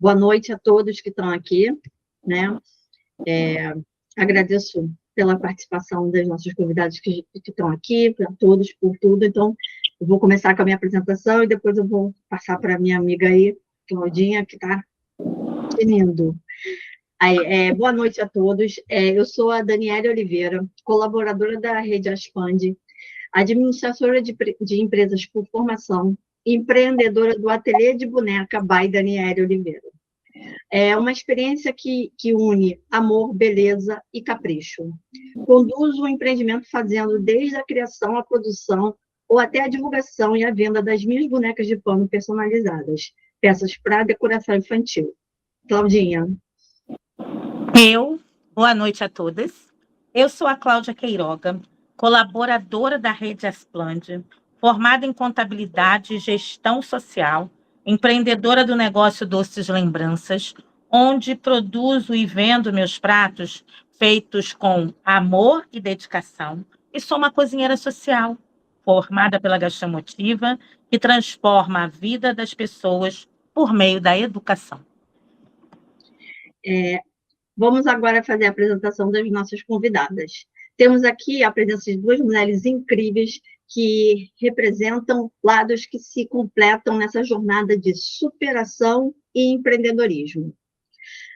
Boa noite a todos que estão aqui, né? Agradeço pela participação das nossas convidadas que estão aqui, para todos, por tudo. Então, eu vou começar com a minha apresentação e depois eu vou passar para a minha amiga aí, Claudinha, que está lindo. Boa noite a todos. Eu sou a Daniela Oliveira, colaboradora da Rede Aspande, administradora de empresas por formação, empreendedora do Ateliê de Boneca by Daniela Oliveira. É uma experiência que une amor, beleza e capricho. Conduzo o empreendimento fazendo desde a criação, a produção, ou até a divulgação e a venda das minhas bonecas de pano personalizadas, peças para decoração infantil. Claudinha. Boa noite a todas. Eu sou a Cláudia Queiroga, colaboradora da Rede Aspland, formada em contabilidade e gestão social, empreendedora do negócio Doces Lembranças, onde produzo e vendo meus pratos feitos com amor e dedicação, e sou uma cozinheira social, formada pela Gastromotiva, que transforma a vida das pessoas por meio da educação. Vamos agora fazer a apresentação das nossas convidadas. Temos aqui a presença de duas mulheres incríveis que representam lados que se completam nessa jornada de superação e empreendedorismo.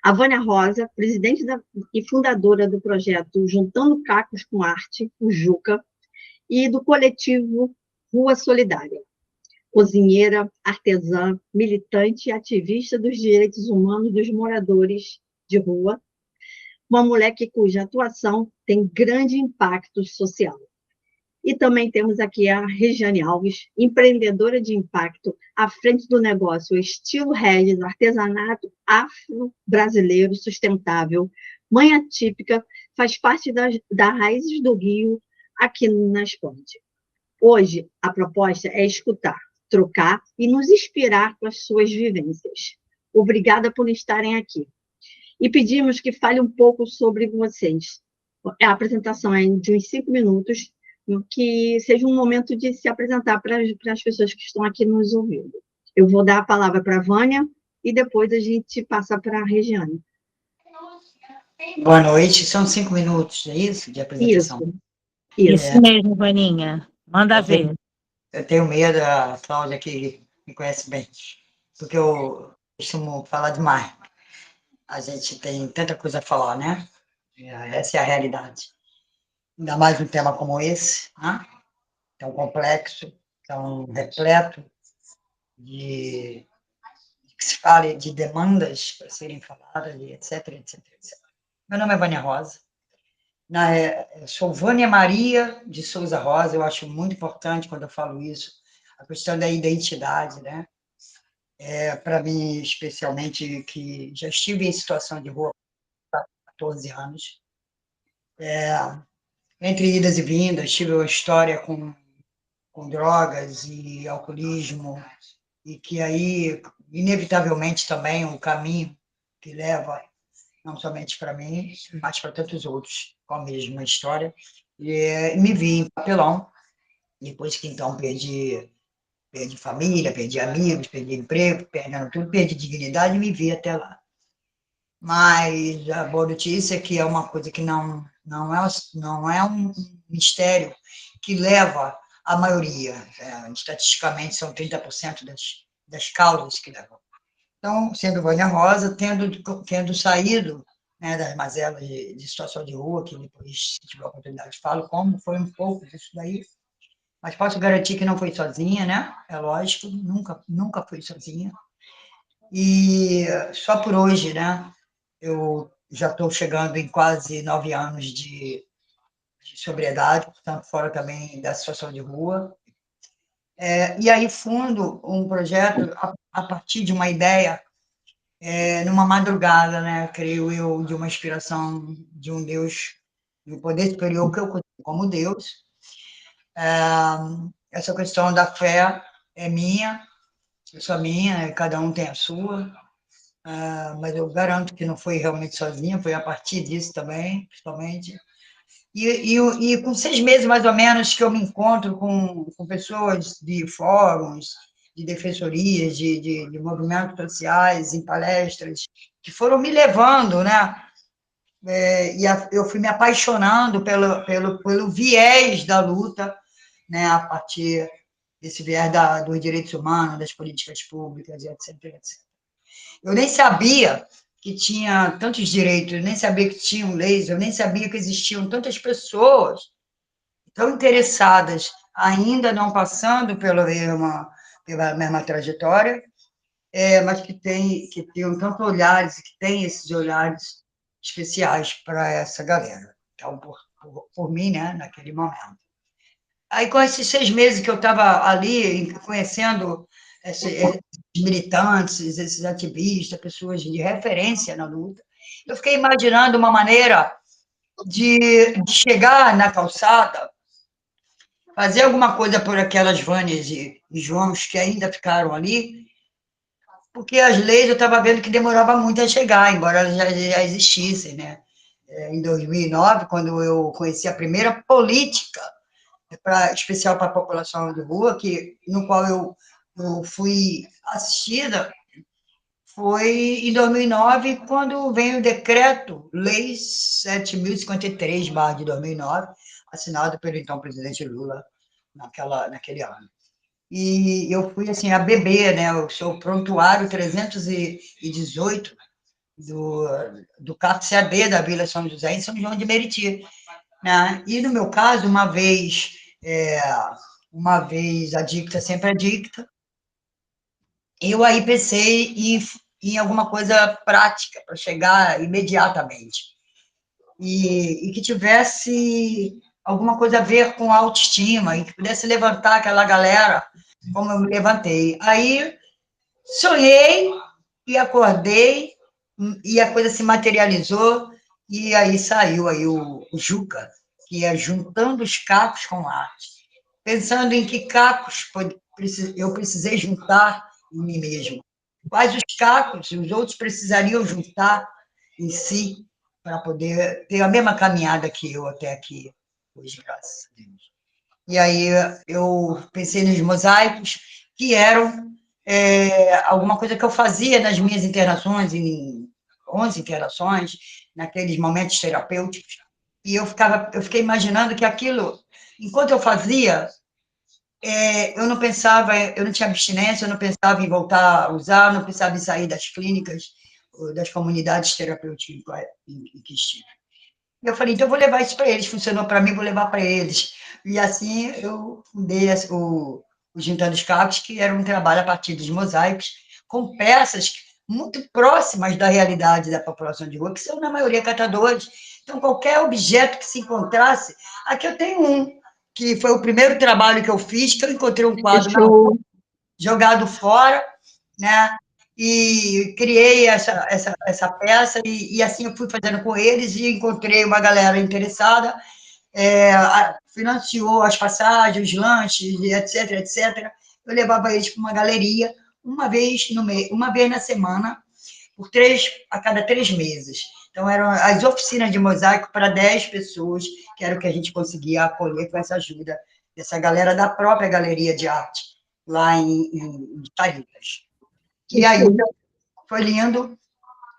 A Vânia Rosa, presidente e fundadora do projeto Juntando Cacos com Arte, o JUCA, e do coletivo Rua Solidária. Cozinheira, artesã, militante e ativista dos direitos humanos dos moradores de rua, uma mulher cuja atuação tem grande impacto social. E também temos aqui a Regiane Alves, empreendedora de impacto à frente do negócio Estilo Regis, artesanato afro-brasileiro sustentável, mãe atípica, faz parte da Raízes do Rio aqui na Aspande. Hoje, a proposta é escutar, trocar e nos inspirar com as suas vivências. Obrigada por estarem aqui. E pedimos que fale um pouco sobre vocês. A apresentação é de uns 5 minutos, que seja um momento de se apresentar para as pessoas que estão aqui nos ouvindo. Eu vou dar a palavra para a Vânia e depois a gente passa para a Regiane. Boa noite, são 5 minutos, é isso? De apresentação? Isso mesmo, Vaninha. Manda ver. Eu tenho medo, a Cláudia que me conhece bem, porque eu costumo falar demais. A gente tem tanta coisa a falar, né? Essa é a realidade. Ainda mais um tema como esse, né? Tão complexo, tão repleto de que se fale de demandas para serem faladas, etc, etc, etc. Meu nome é Vânia Rosa. Sou Vânia Maria de Souza Rosa. Eu acho muito importante, quando eu falo isso, a questão da identidade, né? Para mim, especialmente, que já estive em situação de rua há 14 anos. Entre idas e vindas, tive uma história com drogas e alcoolismo, e que aí, inevitavelmente, também o caminho que leva, não somente para mim, mas para tantos outros, com a mesma história, e me vi em papelão, depois que, então, perdi família, perdi amigos, perdi emprego, perdendo tudo, perdi dignidade e me vi até lá. Mas a boa notícia é que é uma coisa que não é um mistério que leva a maioria. Estatisticamente, são 30% das causas que levam. Então, sendo Vânia Rosa, tendo saído, né, das mazelas de situação de rua, que depois, se tiver a oportunidade, falo como foi um pouco disso daí, mas posso garantir que não foi sozinha, né? É lógico, nunca fui sozinha. E só por hoje, né? Eu já estou chegando em quase 9 anos de sobriedade, portanto, fora também da situação de rua. E aí fundo um projeto a partir de uma ideia, numa madrugada, né? Creio eu, de uma inspiração de um Deus, de um poder superior que eu conheço como Deus. Essa questão da fé é minha, eu sou minha, cada um tem a sua, mas eu garanto que não foi realmente sozinha, foi a partir disso também, principalmente. E com 6 meses, mais ou menos, que eu me encontro com pessoas de fóruns, de defensorias, de movimentos sociais, em palestras, que foram me levando, né? Eu fui me apaixonando pelo viés da luta, né? A partir desse viés dos direitos humanos, das políticas públicas, etc, etc. Eu nem sabia que tinha tantos direitos, eu nem sabia que tinham leis, eu nem sabia que existiam tantas pessoas tão interessadas, ainda não passando pela mesma trajetória, mas que tem tanto olhares, que tem esses olhares especiais para essa galera. Então, por mim, né, naquele momento. Aí, com esses 6 meses que eu estava ali, conhecendo esses militantes, esses ativistas, pessoas de referência na luta, eu fiquei imaginando uma maneira de chegar na calçada, fazer alguma coisa por aquelas Vânias e Joãos que ainda ficaram ali, porque as leis eu estava vendo que demorava muito a chegar, embora elas já existissem, né? Em 2009, quando eu conheci a primeira política especial para a população de rua, no qual eu fui assistida, foi em 2009, quando veio o decreto, Lei 7.053, de 2009, assinado pelo então presidente Lula naquele ano. E eu fui assim, a bebê, né? Eu sou o prontuário 318 do CAPS-CAD da Vila São José, em São João de Meriti. Né? E, no meu caso, uma vez adicta, sempre adicta, eu aí pensei em alguma coisa prática para chegar imediatamente e que tivesse alguma coisa a ver com autoestima e que pudesse levantar aquela galera como eu me levantei. Aí sonhei e acordei e a coisa se materializou e aí saiu aí o Juca, que é juntando os cacos com arte, pensando em que cacos eu precisei juntar em mim mesmo. Quais os cacos os outros precisariam juntar em si para poder ter a mesma caminhada que eu até aqui, hoje, graças a Deus. E aí eu pensei nos mosaicos, que eram alguma coisa que eu fazia nas minhas internações, em 11 internações, naqueles momentos terapêuticos, e eu fiquei imaginando que aquilo, enquanto eu fazia, eu não pensava, eu não tinha abstinência, eu não pensava em voltar a usar, eu não pensava em sair das clínicas, das comunidades terapêuticas em que estive. Eu falei, então eu vou levar isso para eles, funcionou para mim, vou levar para eles. E assim eu fundei o Juntando os Cacos, que era um trabalho a partir dos mosaicos, com peças muito próximas da realidade da população de rua, que são, na maioria, catadores. Então, qualquer objeto que se encontrasse... Aqui eu tenho um, que foi o primeiro trabalho que eu fiz, que eu encontrei um quadro na rua, jogado fora, né? E criei essa peça, e assim eu fui fazendo com eles, e encontrei uma galera interessada, financiou as passagens, os lanches, etc, etc. Eu levava eles para uma galeria, uma vez na semana, a cada 3 meses. Então, eram as oficinas de mosaico para 10 pessoas, que era o que a gente conseguia acolher com essa ajuda dessa galera da própria Galeria de Arte, lá em Taritas. E aí, foi lindo,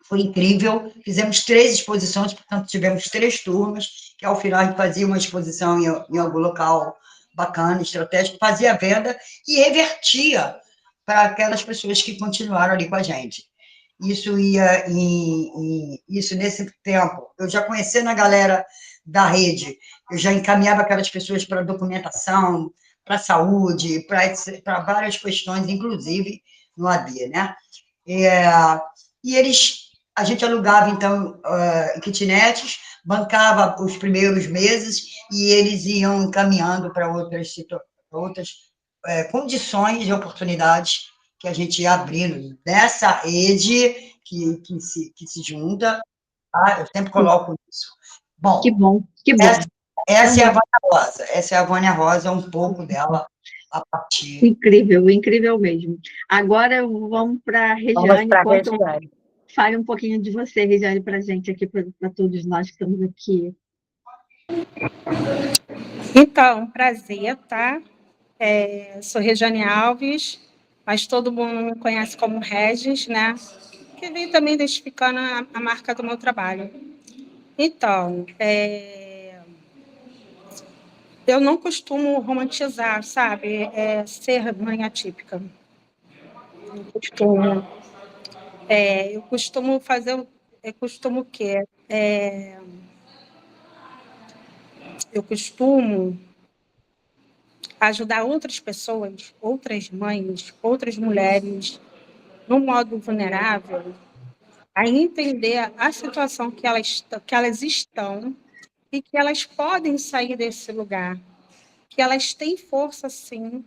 foi incrível. Fizemos 3 exposições, portanto, tivemos 3 turmas, que ao final a gente fazia uma exposição em algum local bacana, estratégico, fazia venda e revertia para aquelas pessoas que continuaram ali com a gente. Isso nesse tempo. Eu já conhecendo a galera da rede, eu já encaminhava aquelas pessoas para documentação, para saúde, para várias questões, inclusive no AD, né? E a gente alugava, então, kitnets, bancava os primeiros meses e eles iam encaminhando para outras condições e oportunidades que a gente ia abrindo dessa rede que se junta. Tá? Eu sempre coloco isso. Bom, que bom, que bom. Essa é a Vânia Rosa. Essa é a Vânia Rosa, um pouco dela a partir... Incrível, incrível mesmo. Agora vamos para a Regiane. Fale um pouquinho de você, Regiane, para a gente aqui, para todos nós que estamos aqui. Então, prazer, tá? Sou Regiane Alves, mas todo mundo me conhece como Regis, né? Que vem também identificando a marca do meu trabalho. Então, eu não costumo romantizar, sabe? Ser mãe atípica. Não costumo. Eu costumo fazer... Eu costumo o quê? Eu costumo ajudar outras pessoas, outras mães, outras mulheres, no modo vulnerável, a entender a situação que elas estão e que elas podem sair desse lugar, que elas têm força, sim,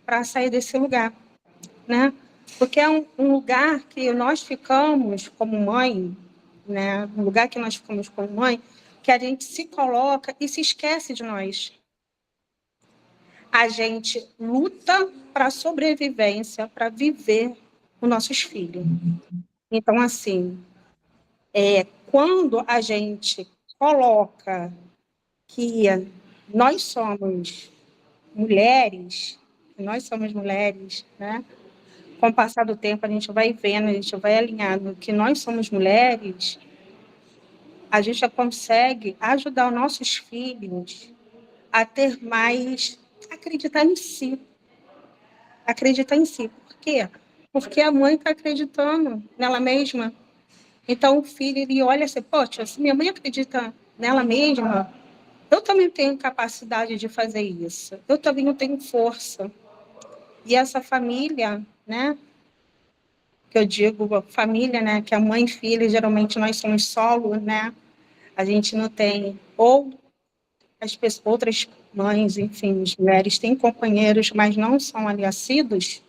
para sair desse lugar, né? Porque é um lugar que nós ficamos como mãe, né? Um lugar que nós ficamos como mãe, que a gente se coloca e se esquece de nós. A gente luta para a sobrevivência, para viver os nossos filhos. Então, assim, quando a gente coloca que nós somos mulheres, né? Com o passar do tempo, a gente vai vendo, a gente vai alinhando que nós somos mulheres, a gente já consegue ajudar os nossos filhos a ter mais, acreditar em si. Acreditar em si. Por quê? Porque a mãe está acreditando nela mesma. Então, o filho, ele olha assim, poxa, se minha mãe acredita nela mesma, eu também tenho capacidade de fazer isso. Eu também não tenho força. E essa família, né, que eu digo família, né, que a mãe e filha, geralmente nós somos solo, né, a gente não tem, ou outras mães, enfim, as mulheres têm companheiros, mas não são ali assíduos,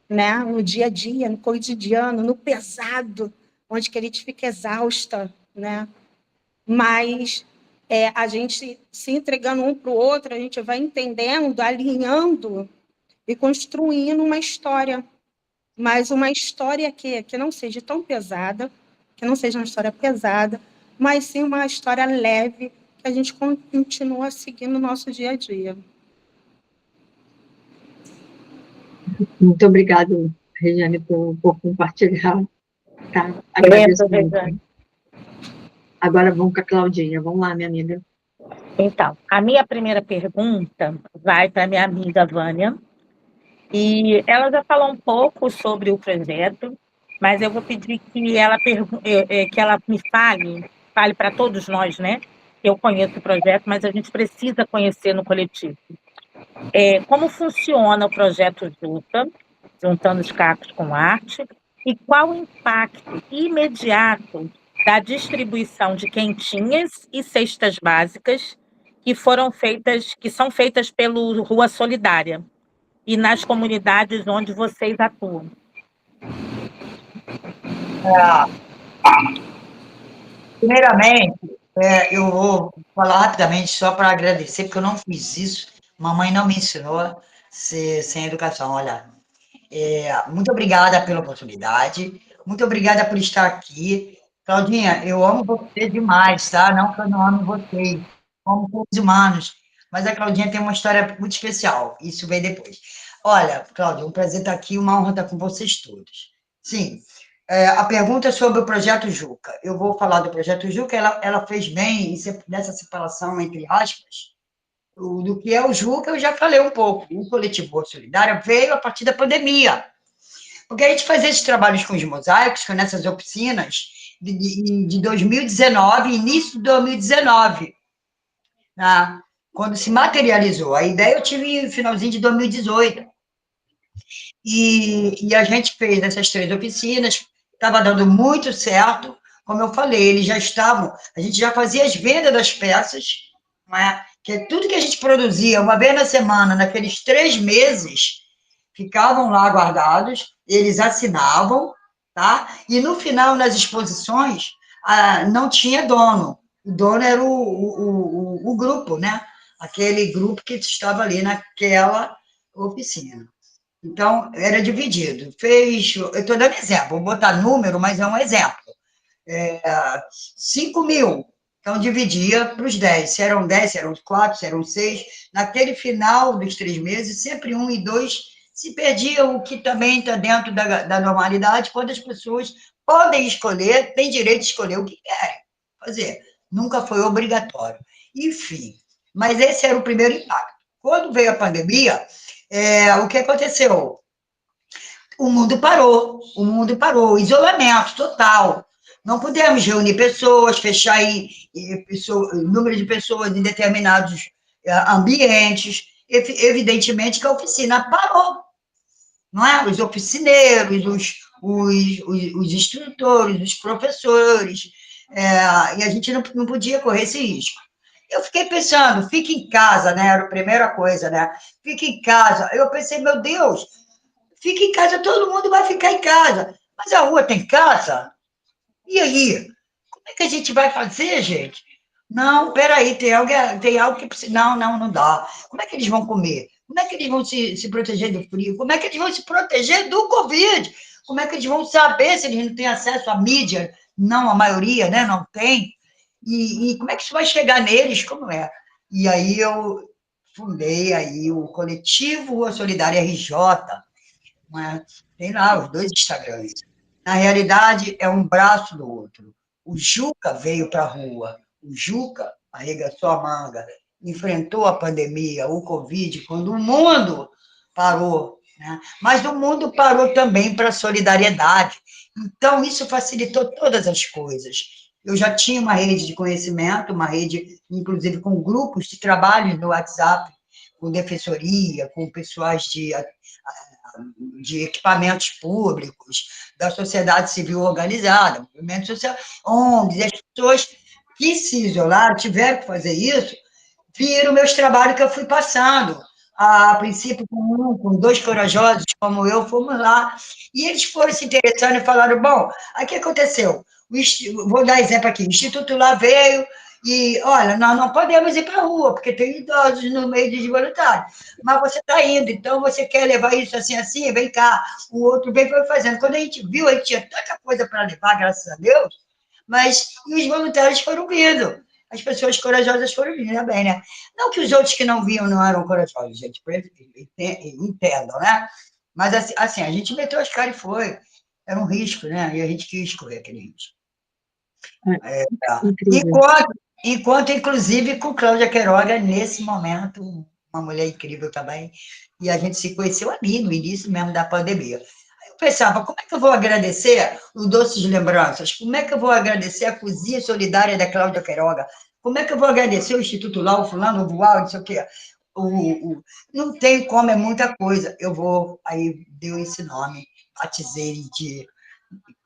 né, no dia a dia, no cotidiano, no pesado, onde que a gente fica exausta, né, mas a gente se entregando um para o outro, a gente vai entendendo, alinhando e construindo uma história, mas uma história que não seja tão pesada, que não seja uma história pesada, mas sim uma história leve, que a gente continua seguindo o nosso dia a dia. Muito obrigada, Regiane, por compartilhar. Tá? Beleza, Agradeço muito. Regiane. Agora vamos com a Claudinha. Vamos lá, minha amiga. Então, a minha primeira pergunta vai para a minha amiga Vânia. E ela já falou um pouco sobre o projeto, mas eu vou pedir que ela me fale para todos nós, né? Eu conheço o projeto, mas a gente precisa conhecer no coletivo. Como funciona o projeto Juta, juntando os cacos com arte, e qual o impacto imediato da distribuição de quentinhas e cestas básicas que são feitas pelo Rua Solidária e nas comunidades onde vocês atuam? Primeiramente, eu vou falar rapidamente só para agradecer, porque eu não fiz isso, mamãe não me ensinou a ser sem educação. Olha, muito obrigada pela oportunidade, muito obrigada por estar aqui. Claudinha, eu amo você demais, tá? Não que eu não ame vocês, amo todos os humanos, mas a Claudinha tem uma história muito especial, isso vem depois. Olha, Cláudia, um prazer estar aqui, uma honra estar com vocês todos. Sim, a pergunta é sobre o Projeto Juca. Eu vou falar do Projeto Juca, ela fez bem nessa separação, entre aspas, do que é o Juca, eu já falei um pouco. O Coletivo Solidário veio a partir da pandemia, porque a gente fazia esses trabalhos com os mosaicos, com essas oficinas, de 2019, início de 2019, tá? Quando se materializou. A ideia eu tive no finalzinho de 2018. E a gente fez essas 3 oficinas, estava dando muito certo, como eu falei, eles já estavam, a gente já fazia as vendas das peças, né? Que tudo que a gente produzia uma vez na semana, naqueles 3 meses, ficavam lá guardados, eles assinavam, tá? E no final, nas exposições, não tinha dono, o dono era o grupo, né? Aquele grupo que estava ali naquela oficina. Então, era dividido. Eu estou dando exemplo, vou botar número, mas é um exemplo. 5 mil. Então, dividia para os 10. Se eram 10, se eram 4, se eram 6. Naquele final dos 3 meses, sempre 1 e 2 se perdia o que também está dentro da normalidade, quando as pessoas podem escolher, têm direito de escolher o que querem fazer. Nunca foi obrigatório. Enfim, mas esse era o primeiro impacto. Quando veio a pandemia, o que aconteceu? O mundo parou, isolamento total. Não pudemos reunir pessoas, fechar número de pessoas em determinados ambientes. Evidentemente que a oficina parou, não é? Os oficineiros, os instrutores, os professores, e a gente não podia correr esse risco. Eu fiquei pensando, fique em casa, né? Era a primeira coisa, né? Fique em casa. Eu pensei, meu Deus, fica em casa, todo mundo vai ficar em casa. Mas a rua tem casa? E aí? Como é que a gente vai fazer, gente? Não, peraí, tem algo que precisa. Não dá. Como é que eles vão comer? Como é que eles vão se proteger do frio? Como é que eles vão se proteger do Covid? Como é que eles vão saber se eles não têm acesso à mídia? Não, a maioria, né? Não tem. E como é que isso vai chegar neles? Como é? E aí eu fundei aí o coletivo Rua Solidária RJ, né? Tem lá os dois Instagrams. Na realidade, é um braço do outro. O Juca veio para a rua, o Juca arregaçou a manga, enfrentou a pandemia, o Covid, quando o mundo parou, né? Mas o mundo parou também para a solidariedade. Então, isso facilitou todas as coisas. Eu já tinha uma rede de conhecimento, uma rede, inclusive, com grupos de trabalho no WhatsApp, com defensoria, com pessoas de equipamentos públicos, da sociedade civil organizada, movimento social, ONGs, as pessoas que se isolaram, tiveram que fazer isso, viram meus trabalhos que eu fui passando. A princípio, com dois corajosos como eu, fomos lá, e eles foram se interessando e falaram, bom, aí o que aconteceu? Vou dar exemplo aqui, o Instituto lá veio e, olha, nós não podemos ir para a rua, porque tem idosos no meio dos voluntários, mas você está indo, então você quer levar isso assim, assim, vem cá, o outro vem foi fazendo. Quando a gente viu, a gente tinha tanta coisa para levar, graças a Deus, mas e os voluntários foram vindo, as pessoas corajosas foram vindo, ainda bem, né? Não que os outros que não vinham não eram corajosos, gente, entendam, né? Mas assim, a gente meteu as caras e foi, era um risco, né? E a gente quis correr aquele risco. Incrível. Enquanto, inclusive, com Cláudia Queiroga, nesse momento, uma mulher incrível também, e a gente se conheceu ali, no início mesmo da pandemia. Aí eu pensava, como é que eu vou agradecer o Doces Lembranças? Como é que eu vou agradecer a Cozinha Solidária da Cláudia Queiroga? Como é que eu vou agradecer o Instituto Lá, o fulano, o Voal, não sei o quê? Não tem como, é muita coisa. Aí deu esse nome, batizei de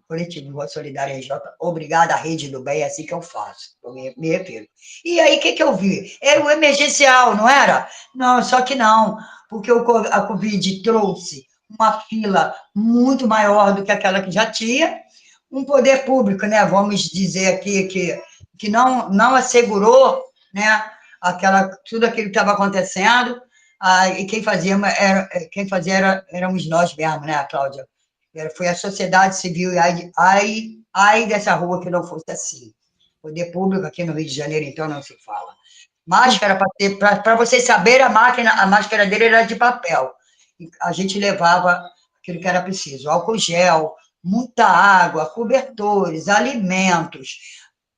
Coletivo Rua Solidária RJ, obrigada à Rede do Bem, é assim que eu faço, eu me refiro. E aí, o que eu vi? Era o emergencial, não era? Não, só que não, porque a Covid trouxe uma fila muito maior do que aquela que já tinha, um poder público, né, vamos dizer aqui, que não assegurou, né, tudo aquilo que estava acontecendo, e quem fazia éramos nós mesmos, né, Cláudia? Foi a sociedade civil, e ai dessa rua que não fosse assim. Poder público aqui no Rio de Janeiro, então, não se fala. Máscara, para vocês saberem, a máscara dele era de papel. A gente levava aquilo que era preciso, álcool gel, muita água, cobertores, alimentos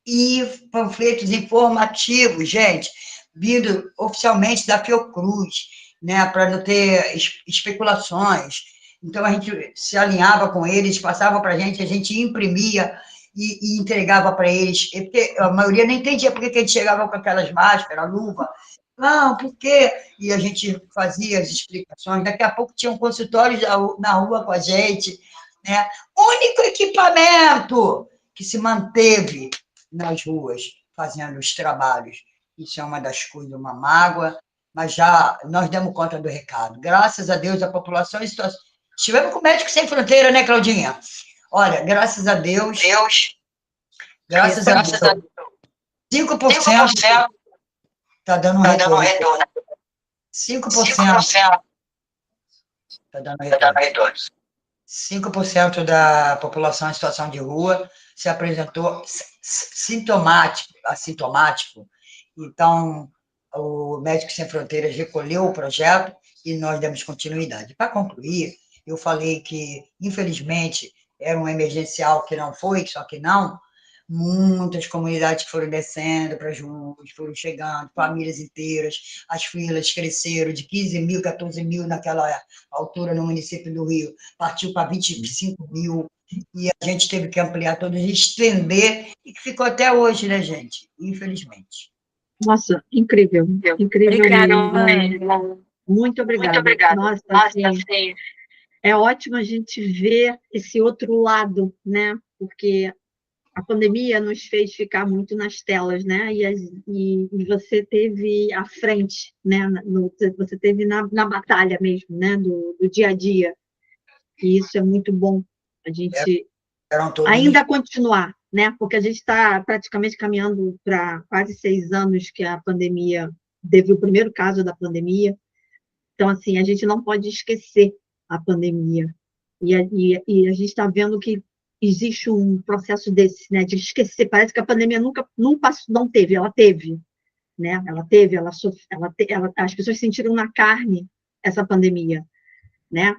e panfletos informativos, gente, vindo oficialmente da Fiocruz, né, para não ter especulações. Então, a gente se alinhava com eles, passava para a gente imprimia e entregava para eles, porque a maioria não entendia por que a gente chegava com aquelas máscaras, luva. Não, por quê? E a gente fazia as explicações. Daqui a pouco tinha um consultório na rua com a gente, né? Único equipamento que se manteve nas ruas, fazendo os trabalhos. Isso é uma das coisas, uma mágoa, mas já nós demos conta do recado. Graças a Deus, a população em situação. Estivemos com Médicos Sem Fronteira, né, Claudinha? Olha, graças a Deus. Graças a Deus. 5% está dando retorno. 5% está dando retorno. 5% da população em situação de rua se apresentou assintomático. Então, o Médicos Sem Fronteiras recolheu o projeto e nós demos continuidade. Para concluir, eu falei que, infelizmente, era um emergencial que não foi, só que não, muitas comunidades que foram descendo para as ruas, foram chegando, famílias inteiras, as filas cresceram de 15 mil, 14 mil naquela altura no município do Rio, partiu para 25 mil, e a gente teve que ampliar todos, estender, e que ficou até hoje, né, gente? Infelizmente. Nossa, incrível, incrível Obrigada, mesmo. Muito obrigada. Nossa, assim, é ótimo a gente ver esse outro lado, né? Porque a pandemia nos fez ficar muito nas telas, né? E você teve à frente, né? Você teve na batalha mesmo, né? Do dia a dia. E isso é muito bom. A gente ainda continuar, né? Porque a gente está praticamente caminhando para quase 6 anos que a pandemia teve o primeiro caso da pandemia. Então, assim, a gente não pode esquecer a pandemia. E a gente está vendo que existe um processo desse, né, de esquecer. Parece que a pandemia não teve, ela teve, né? As pessoas sentiram na carne essa pandemia, né?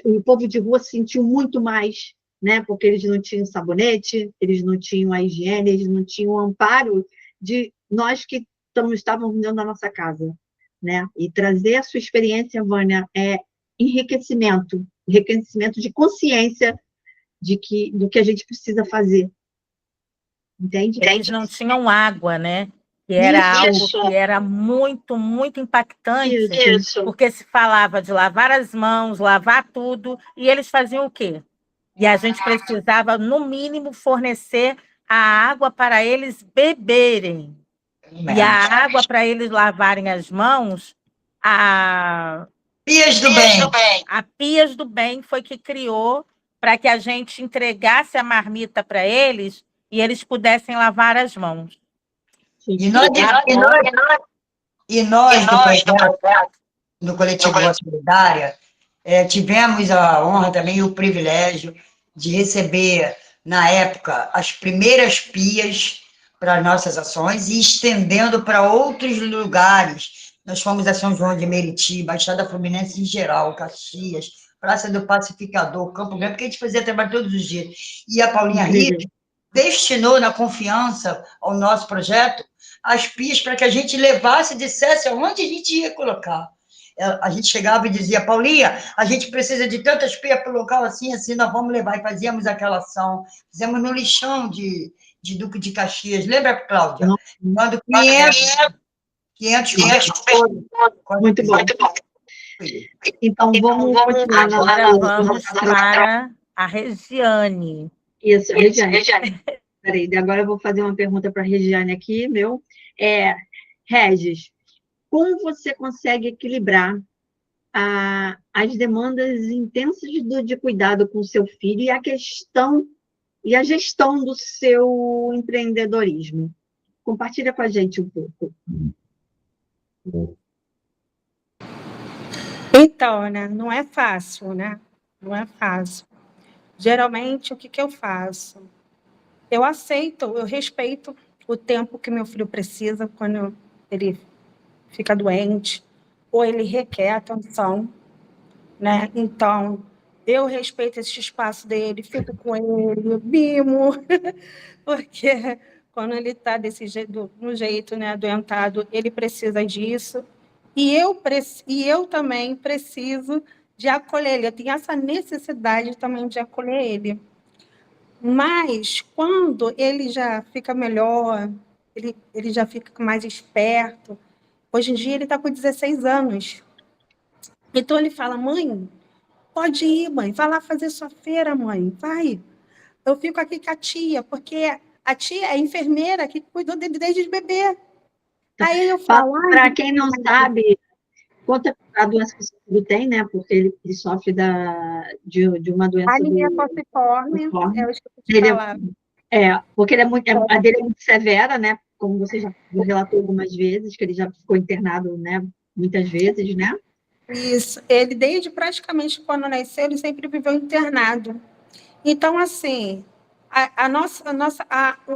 O povo de rua sentiu muito mais, né? Porque eles não tinham sabonete, eles não tinham a higiene, eles não tinham o amparo de nós que estávamos dentro da nossa casa, né? E trazer a sua experiência, Vânia, é enriquecimento de consciência do que a gente precisa fazer. Entende? Eles não tinham água, né? Que era algo que era muito, muito impactante, porque se falava de lavar as mãos, lavar tudo, e eles faziam o quê? E a gente precisava, no mínimo, fornecer a água para eles beberem. E a água para eles lavarem as mãos, a Pias do Bem. A Pias do Bem foi que criou para que a gente entregasse a marmita para eles e eles pudessem lavar as mãos. E nós do projeto, do Coletivo Voz Solidária, tivemos a honra também e o privilégio de receber, na época, as primeiras pias para as nossas ações e estendendo para outros lugares. Nós fomos a São João de Meriti, Baixada Fluminense em geral, Caxias, Praça do Pacificador, Campo Grande, porque a gente fazia trabalho todos os dias. E a Paulinha Rios destinou, na confiança ao nosso projeto, as pias para que a gente levasse e dissesse aonde a gente ia colocar. A gente chegava e dizia, Paulinha, a gente precisa de tantas pias para o local assim, assim, nós vamos levar. E fazíamos aquela ação. Fizemos no lixão de Duque de Caxias. Lembra, Cláudia? Quando 500 Muito bom. Então, vamos continuar. Agora vamos para a Regiane. Isso, Regiane. Peraí, agora eu vou fazer uma pergunta para a Regiane aqui, Regis, como você consegue equilibrar as demandas intensas de cuidado com o seu filho e a gestão do seu empreendedorismo? Compartilha com a gente um pouco. Então, né, não é fácil, né? Não é fácil. Geralmente, o que eu faço? Eu aceito, eu respeito o tempo que meu filho precisa quando ele fica doente ou ele requer atenção, né? Então, eu respeito esse espaço dele, fico com ele, mimo, porque quando ele está desse jeito, no jeito, né, adoentado, ele precisa disso. E eu também preciso de acolher ele. Eu tenho essa necessidade também de acolher ele. Mas, quando ele já fica melhor, ele já fica mais esperto. Hoje em dia, ele está com 16 anos. Então, ele fala, mãe, pode ir, mãe. Vai lá fazer sua feira, mãe. Vai. Eu fico aqui com a tia, porque a tia é a enfermeira que cuidou dele desde bebê. Aí eu falo... Para quem não sabe, quanto a doença que o filho tem, né? Porque ele sofre de uma doença... Anemia falciforme, é o esqueci de falar. Porque a dele é muito severa, né? Como você já relatou algumas vezes, que ele já ficou internado, né? Muitas vezes, né? Isso. Ele, desde praticamente quando nasceu, ele sempre viveu internado. Então, assim,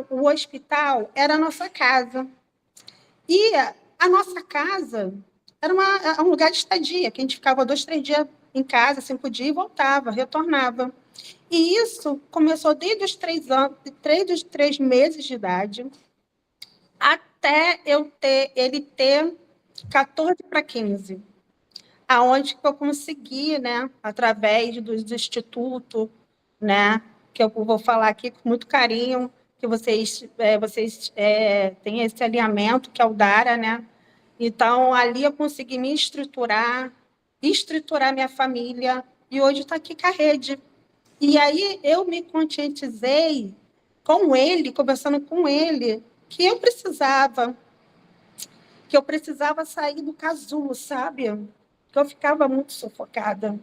o hospital era a nossa casa. E a nossa casa era um lugar de estadia, que a gente ficava 2, 3 dias em casa, 5 dias, e voltava, retornava. E isso começou desde os 3 anos, desde os 3 meses de idade, até ele ter 14 para 15, aonde que eu consegui, né, através dos institutos, né, que eu vou falar aqui com muito carinho, que vocês têm esse alinhamento, que é o DARA, né? Então, ali eu consegui me estruturar minha família, e hoje está aqui com a rede. E aí eu me conscientizei com ele, conversando com ele, que eu precisava sair do casulo, sabe? Que eu ficava muito sufocada.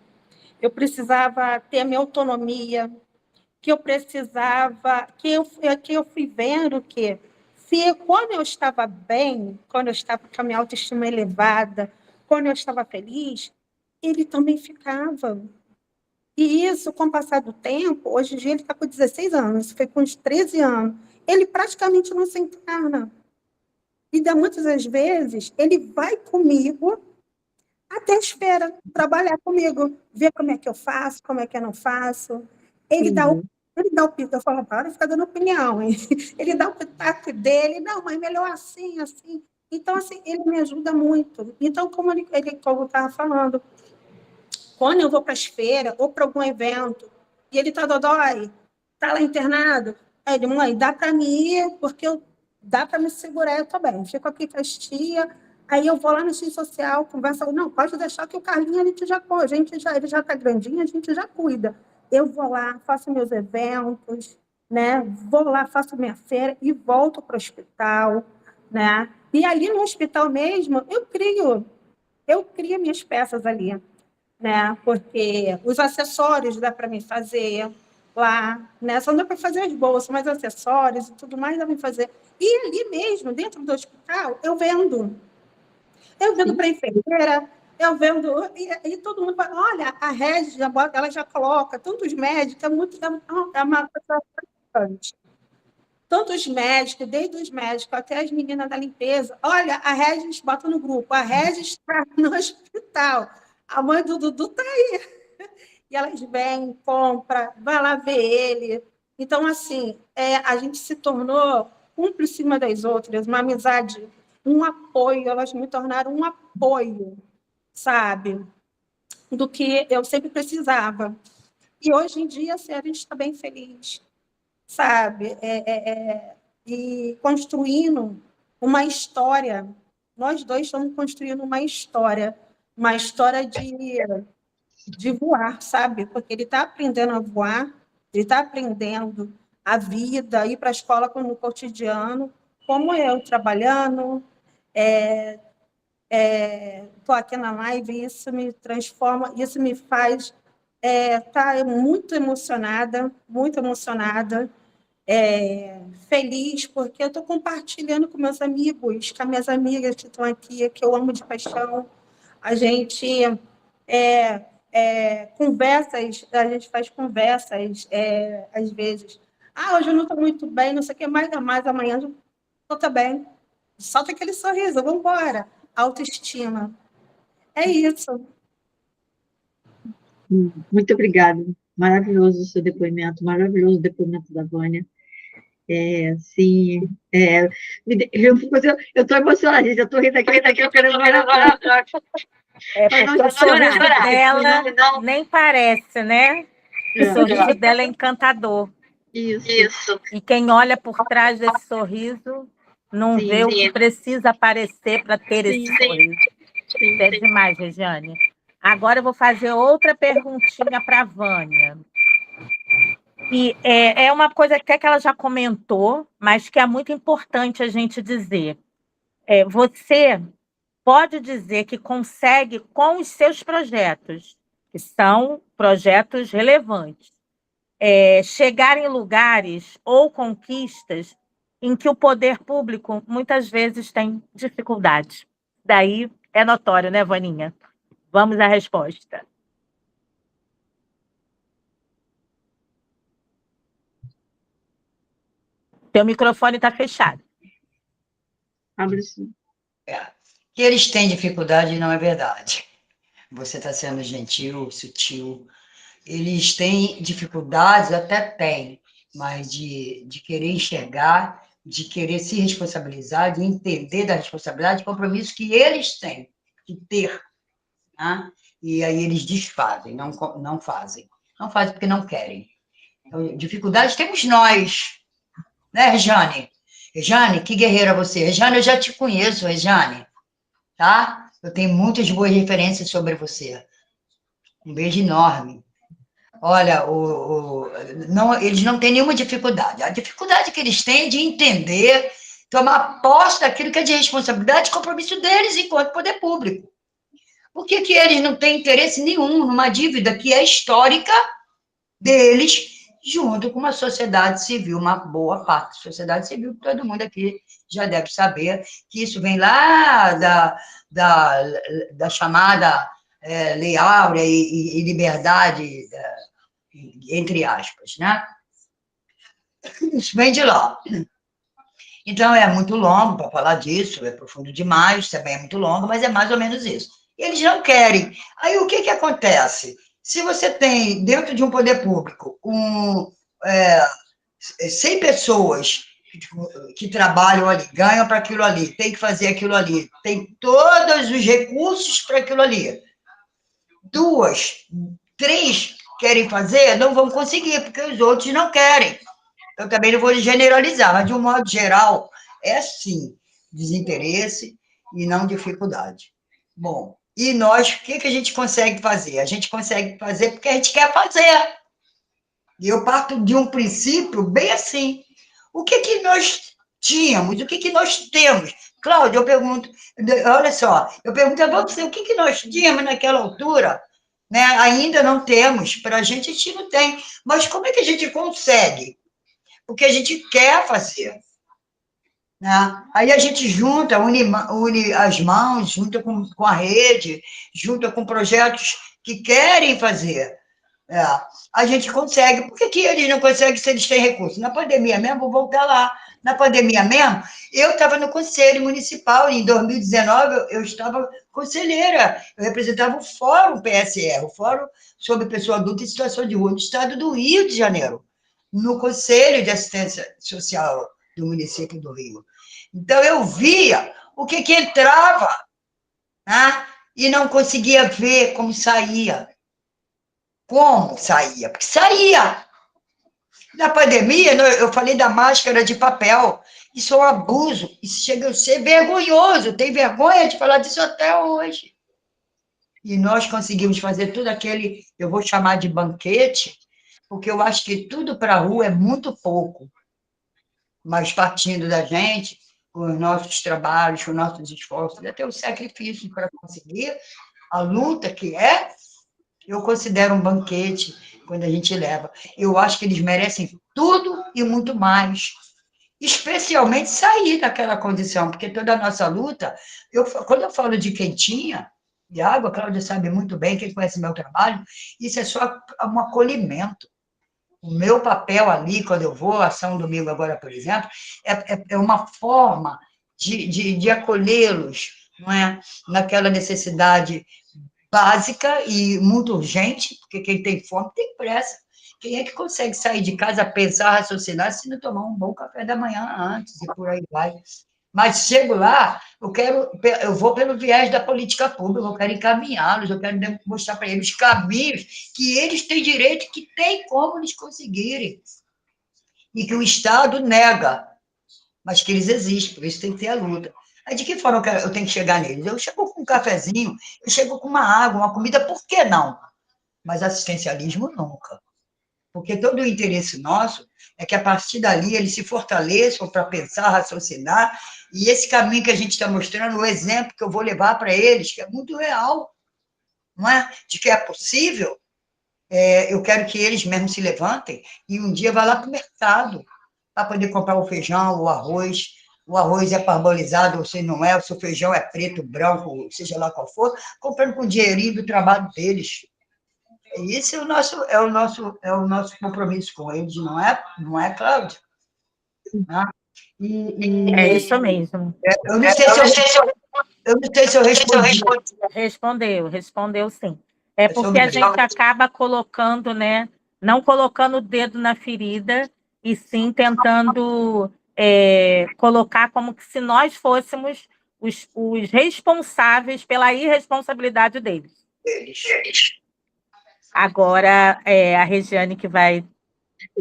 Eu precisava ter a minha autonomia, que eu precisava, que eu fui vendo que se quando eu estava bem, quando eu estava com a minha autoestima elevada, quando eu estava feliz, ele também ficava. E isso, com o passar do tempo, hoje em dia ele está com 16 anos, foi com uns 13 anos, ele praticamente não se encarna. E muitas das vezes ele vai comigo até espera trabalhar comigo, ver como é que eu faço, como é que eu não faço. Ele dá o, ele dá o pitaco, eu falo, para de ficar dando opinião, hein? Ele dá o pitaco dele, não, mas melhor assim, assim. Então, assim, ele me ajuda muito. Então, como eu estava falando, quando eu vou para as feiras ou para algum evento, e ele está dodói, está lá internado, aí ele, mãe, dá para mim ir, porque dá para me segurar, eu estou bem. Fico aqui com as tias, aí eu vou lá no X social, conversa, não, pode deixar que o Carlinhos, ele já está grandinho, a gente já cuida. Eu vou lá, faço meus eventos, né? Vou lá, faço minha feira e volto para o hospital, né? E ali no hospital mesmo, eu crio minhas peças ali, né? Porque os acessórios dá para mim fazer lá, né? Só não dá para fazer as bolsas, mas acessórios e tudo mais dá para fazer. E ali mesmo, dentro do hospital, eu vendo. Eu vendo para enfermeira, eu vendo. E todo mundo fala: olha, a Regi, ela já coloca, tantos médicos, é uma coisa importante. Tantos médicos, desde os médicos até as meninas da limpeza. Olha, a Regis bota no grupo, a Regis está no hospital, a mãe do Dudu está aí. E elas vêm, compram, vai lá ver ele. Então, assim, a gente se tornou um por cima das outras, uma amizade, um apoio, elas me tornaram um apoio, sabe? Do que eu sempre precisava. E hoje em dia, assim, a gente está bem feliz, sabe? E construindo uma história. Nós dois estamos construindo uma história de voar, sabe? Porque ele está aprendendo a voar, ele está aprendendo a vida, ir para a escola no cotidiano, como eu, trabalhando, estou aqui na live, isso me transforma, isso me faz estar muito emocionada, feliz, porque eu estou compartilhando com meus amigos, com as minhas amigas que estão aqui, que eu amo de paixão. A gente conversas, a gente faz conversas, às vezes. Ah, hoje eu não estou muito bem, não sei o que mais amanhã eu estou bem. Solta aquele sorriso, vamos embora. Autoestima. É isso. Muito obrigada. Maravilhoso o seu depoimento, maravilhoso o depoimento da Vânia. Sim, eu estou emocionada, gente. Eu estou rindo aqui, eu quero chorar. Porque o sorriso dela nem parece, né? O sorriso dela é encantador. Isso. E quem olha por trás desse sorriso não vê o que precisa aparecer para ter esse sorriso. Isso é demais, Regiane. Agora eu vou fazer outra perguntinha para a Vânia. E é uma coisa até que ela já comentou, mas que é muito importante a gente dizer. Você pode dizer que consegue, com os seus projetos, que são projetos relevantes, chegar em lugares ou conquistas em que o poder público muitas vezes tem dificuldade. Daí é notório, né, Vaninha? Vamos à resposta. Teu microfone está fechado. Abre sim. O Que eles têm dificuldade não é verdade. Você está sendo gentil, sutil. Eles têm dificuldades, até têm, mas de querer enxergar, de querer se responsabilizar, de entender da responsabilidade, compromisso que eles têm que ter, né? E aí eles desfazem, não fazem. Não fazem porque não querem. Então, dificuldades temos nós, né, Rejane? Rejane, que guerreira você. Rejane, eu já te conheço, Rejane, tá? Eu tenho muitas boas referências sobre você. Um beijo enorme. Olha, não, eles não têm nenhuma dificuldade. A dificuldade que eles têm é de entender, tomar posse daquilo que é de responsabilidade e compromisso deles enquanto poder público. Por que que eles não têm interesse nenhum numa dívida que é histórica deles, junto com uma sociedade civil, uma boa parte da sociedade civil, que todo mundo aqui já deve saber, que isso vem lá da chamada Lei Áurea e liberdade, entre aspas, né? Isso vem de lá. Então, é muito longo para falar disso, é profundo demais, também é muito longo, mas é mais ou menos isso. E eles não querem. Aí, o que acontece? Se você tem, dentro de um poder público, 100 pessoas que trabalham ali, ganham para aquilo ali, tem que fazer aquilo ali, tem todos os recursos para aquilo ali. 2, 3 querem fazer, não vão conseguir, porque os outros não querem. Eu também não vou generalizar, mas de um modo geral, é sim desinteresse e não dificuldade. Bom, e nós, o que a gente consegue fazer? A gente consegue fazer porque a gente quer fazer. E eu parto de um princípio bem assim. O que nós tínhamos? O que nós temos? Cláudia, eu pergunto, olha só, eu pergunto a você, o que nós tínhamos naquela altura? Né? Ainda não temos, para a gente não tem. Mas como é que a gente consegue? Porque a gente quer fazer. Né? Aí a gente junta, une as mãos, junta com a rede, junta com projetos que querem fazer. A gente consegue. Por que eles não conseguem se eles têm recursos? Na pandemia mesmo, vou voltar lá. Na pandemia mesmo, eu estava no Conselho Municipal, em 2019, eu estava conselheira, eu representava o Fórum PSR, o Fórum sobre Pessoa Adulta em Situação de Rua, do Estado do Rio de Janeiro, no Conselho de Assistência Social do município do Rio. Então, eu via o que entrava, né? E não conseguia ver como saía. Como saía? Porque saía. Na pandemia, eu falei da máscara de papel. Isso é um abuso. Isso chega a ser vergonhoso. Tem vergonha de falar disso até hoje. E nós conseguimos fazer tudo aquele, eu vou chamar de banquete, porque eu acho que tudo para a rua é muito pouco. Mas partindo da gente, com os nossos trabalhos, com os nossos esforços, até o sacrifício para conseguir, a luta que é, eu considero um banquete quando a gente leva. Eu acho que eles merecem tudo e muito mais, especialmente sair daquela condição, porque toda a nossa luta, quando eu falo de quentinha, de água, a Cláudia sabe muito bem, quem conhece meu trabalho, isso é só um acolhimento. O meu papel ali, quando eu vou a São Domingo agora, por exemplo, é uma forma de acolhê-los, não é? Naquela necessidade básica e muito urgente, porque quem tem fome tem pressa. Quem é que consegue sair de casa, pensar, raciocinar, se não tomar um bom café da manhã antes, e por aí vai. Mas chego lá, eu vou pelo viés da política pública, eu quero encaminhá-los, eu quero mostrar para eles caminhos que eles têm direito, que tem como eles conseguirem, e que o Estado nega, mas que eles existem, por isso tem que ter a luta. Aí, de que forma eu tenho que chegar neles? Eu chego com um cafezinho, eu chego com uma água, uma comida, por que não? Mas assistencialismo nunca. Porque todo o interesse nosso é que, a partir dali, eles se fortaleçam para pensar, raciocinar, e esse caminho que a gente está mostrando, o exemplo que eu vou levar para eles, que é muito real, não é? De que é possível, eu quero que eles mesmos se levantem e um dia vá lá para o mercado, para poder comprar o feijão, o arroz é parbolizado, ou se não é, o seu feijão é preto, branco, seja lá qual for, comprando com o dinheirinho do trabalho deles. Esse é o nosso compromisso com eles, não é, Cláudia? É isso mesmo. Eu não sei se Eu não sei se eu respondi. Respondeu sim. É É porque a sobre gente acaba colocando, né? Não colocando o dedo na ferida, e sim tentando colocar como que se nós fôssemos os responsáveis pela irresponsabilidade deles. eles. Agora é a Regiane que vai.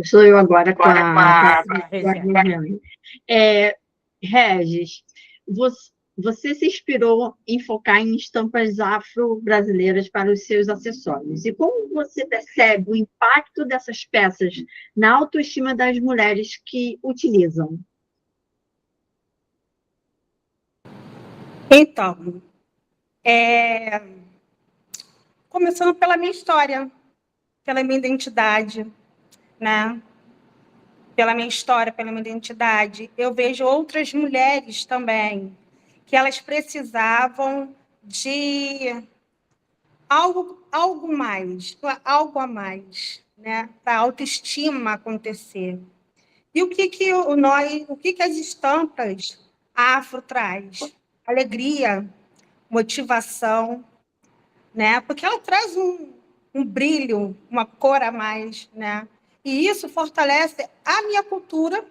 Sou eu agora com a Regiane. Regiane. Regis, você se inspirou em focar em estampas afro-brasileiras para os seus acessórios. E como você percebe o impacto dessas peças na autoestima das mulheres que utilizam? Então, começando pela minha história, pela minha identidade, né? Pela minha história, pela minha identidade. Eu vejo outras mulheres também, que elas precisavam de algo mais, algo a mais, né? Para a autoestima acontecer. E o que as estampas afro traz? Alegria, motivação, né? Porque ela traz um brilho, uma cor a mais, né? E isso fortalece a minha cultura,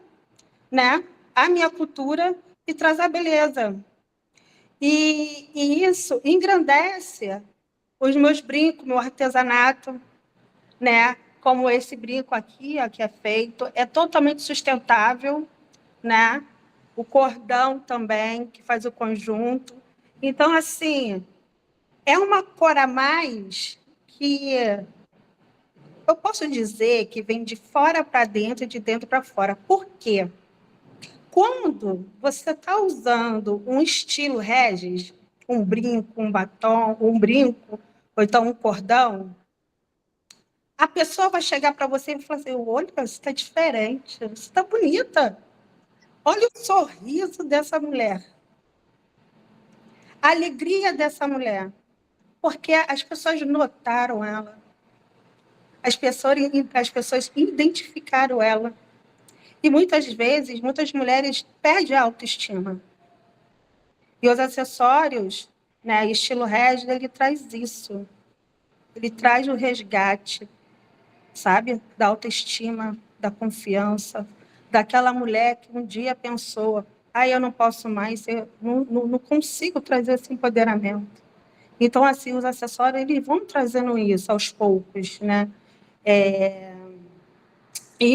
né? A minha cultura e traz a beleza. E isso engrandece os meus brincos, meu artesanato, né? Como esse brinco aqui, ó, que é feito, é totalmente sustentável, né? O cordão também, que faz o conjunto. Então, assim, é uma cor a mais que eu posso dizer que vem de fora para dentro e de dentro para fora. Por quê? Quando você está usando um estilo Regis, um brinco, um batom, um brinco, ou então um cordão, a pessoa vai chegar para você e falar assim: olha, você está diferente, você está bonita. Olha o sorriso dessa mulher, a alegria dessa mulher, porque as pessoas notaram ela, as pessoas identificaram ela. E muitas vezes, muitas mulheres perdem a autoestima. E os acessórios, né, estilo Regis, ele traz isso. Ele traz o resgate, sabe? Da autoestima, da confiança, daquela mulher que um dia pensou: eu não posso mais, eu não consigo trazer esse empoderamento. Então, assim, os acessórios, eles vão trazendo isso aos poucos, né? E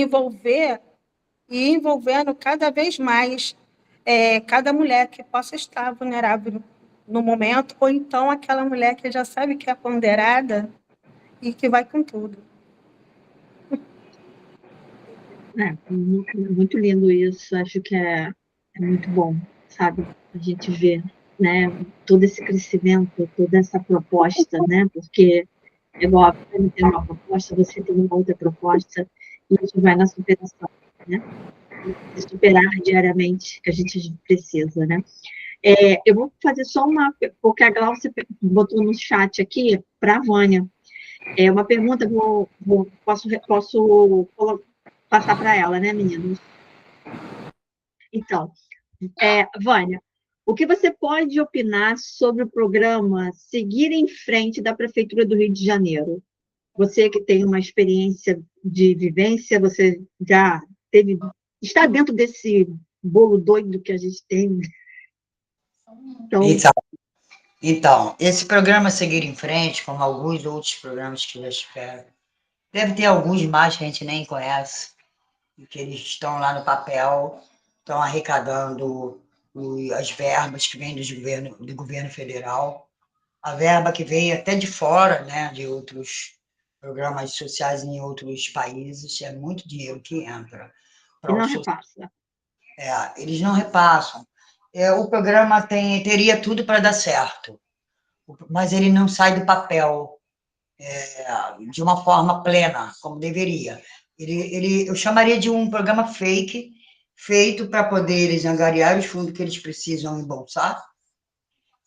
envolvendo cada vez mais cada mulher que possa estar vulnerável no momento, ou então aquela mulher que já sabe que é ponderada e que vai com tudo. Muito, muito lindo isso, acho que é muito bom, sabe? A gente vê, né, todo esse crescimento, toda essa proposta, né? Porque é igual você tem uma proposta, você tem uma outra proposta, e isso vai na superação, né? Se superar diariamente, que a gente precisa, né? Eu vou fazer só uma, porque a Glaucia botou no chat aqui para a Vânia. Uma pergunta, posso passar para ela, né, meninos? Então, Vânia, o que você pode opinar sobre o programa Seguir em Frente da Prefeitura do Rio de Janeiro? Você que tem uma experiência de vivência, você já está dentro desse bolo doido que a gente tem. Então, esse programa Seguir em Frente, como alguns outros programas que eu espero, deve ter alguns mais que a gente nem conhece, e que eles estão lá no papel, estão arrecadando as verbas que vêm do governo federal, a verba que veio até de fora, né, de outros programas sociais em outros países, é muito dinheiro que entra. E não repassa. Eles não repassam. O programa teria tudo para dar certo, mas ele não sai do papel de uma forma plena, como deveria. Eu chamaria de um programa fake, feito para poder eles angariar os fundos que eles precisam embolsar.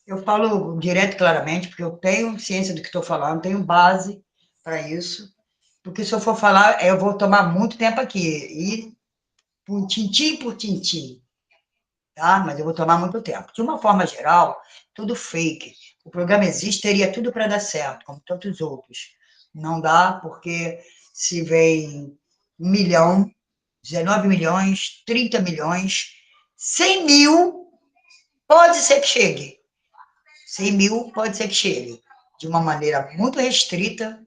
Eu falo direto e claramente, porque eu tenho ciência do que estou falando, tenho base para isso, porque se eu for falar, eu vou tomar muito tempo aqui, e por tintim, tá? Mas eu vou tomar muito tempo. De uma forma geral, tudo fake. O programa existe, teria tudo para dar certo, como tantos outros. Não dá, porque se vem 1 milhão, 19 milhões, 30 milhões, 100 mil, pode ser que chegue. 100 mil pode ser que chegue. De uma maneira muito restrita,